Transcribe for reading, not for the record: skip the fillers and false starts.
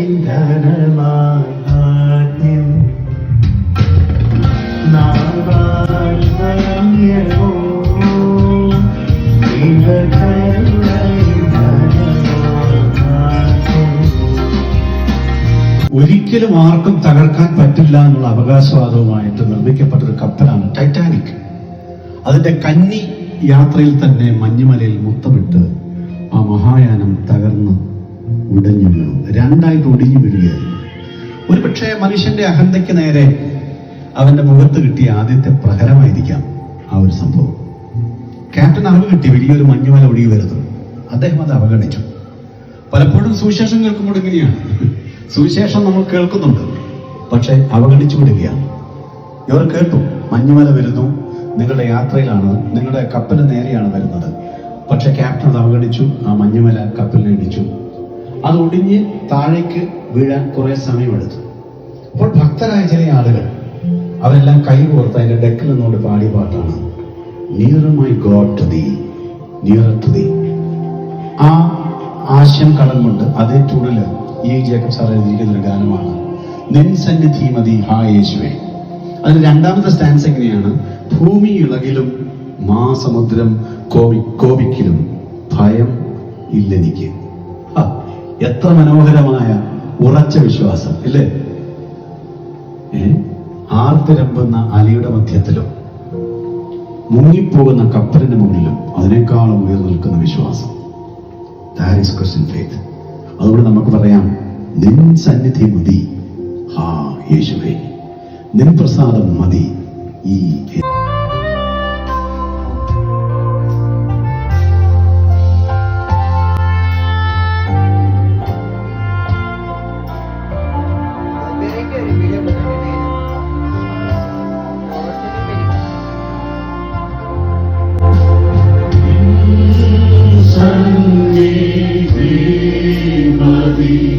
ഇന്ധനമാദ്യം നാവാൽ വന്യമോ ഒരിക്കലും ആർക്കും തകർക്കാൻ പറ്റില്ല എന്നുള്ള അവകാശവാദവുമായിട്ട് നിർമ്മിക്കപ്പെട്ട ഒരു കപ്പലാണ് ടൈറ്റാനിക്. അതിന്റെ കന്നി യാത്രയിൽ തന്നെ മഞ്ഞുമലയിൽ മുത്തമിട്ട് ആ മഹായാനം തകർന്ന് ഉടഞ്ഞു വീണു, രണ്ടായിട്ട് ഒടിഞ്ഞു വീഴുകയായിരുന്നു. ഒരുപക്ഷെ മനുഷ്യന്റെ അഹന്തയ്ക്ക് നേരെ അവന്റെ മുഖത്ത് കിട്ടിയ ആദ്യത്തെ പ്രഹരമായിരിക്കാം ആ ഒരു സംഭവം. ക്യാപ്റ്റൻ അറിവ് കിട്ടി വലിയൊരു മഞ്ഞുമല ഒഴുകി വരുന്നത്, അദ്ദേഹം അത് അവഗണിച്ചു. പലപ്പോഴും സുവിശേഷം കേൾക്കുമ്പോൾ ഇങ്ങനെയാണ്, സുവിശേഷം നമ്മൾ കേൾക്കുന്നുണ്ട് പക്ഷെ അവഗണിച്ചു വിടുകയാണ്. ഇവർ കേട്ടു മഞ്ഞുമല വരുന്നു, നിങ്ങളുടെ യാത്രയിലാണ്, നിങ്ങളുടെ കപ്പലിന് നേരെയാണ് വരുന്നത്. പക്ഷെ ക്യാപ്റ്റൻ അത് അവഗണിച്ചു, ആ മഞ്ഞുമല കപ്പലിനെ ഇടിച്ചു. അത് ഒടിഞ്ഞ് താഴേക്ക് വീഴാൻ കുറെ സമയമെടുത്തു. അപ്പോൾ ഭക്തരായ ചില ആളുകൾ അവരെല്ലാം കൈ കോർത്ത് അതിന്റെ ഡെക്കിൽ നിന്നുകൊണ്ട് പാടിയ പാട്ടാണ് Nearer my God to thee, nearer to thee. ആ ആശയം കടന്നുകൊണ്ട് അതേ ചൂടില് ഈ ജേക്കബ് സാർ എഴുതിയിരിക്കുന്ന ഒരു ഗാനമാണ് നിൻ സന്നിധി മതി ഹാ യേശുവേ. അതിന് രണ്ടാമത്തെ സ്റ്റാൻസ് എങ്ങനെയാണ്? ഭൂമി ഇളകിലും മാസമുദ്രം കോപിക്കിലും ഭയം ഇല്ലെനിക്ക്. എത്ര മനോഹരമായ ഉറച്ച വിശ്വാസം ഇല്ലേ? ആർത്തിരമ്പുന്ന അലിയുടെ മധ്യത്തിലും മുങ്ങിപ്പോകുന്ന കപ്പലിന്റെ മുകളിലും അതിനേക്കാളും ഉയർന്നു നിൽക്കുന്ന വിശ്വാസം. That is Christian faith. അതുകൊണ്ട് നമുക്ക് പറയാം നിൻ സന്നിധി മതി ഹാ യേശുവേ, നിൻ പ്രസാദം മതി ഈ Sunday,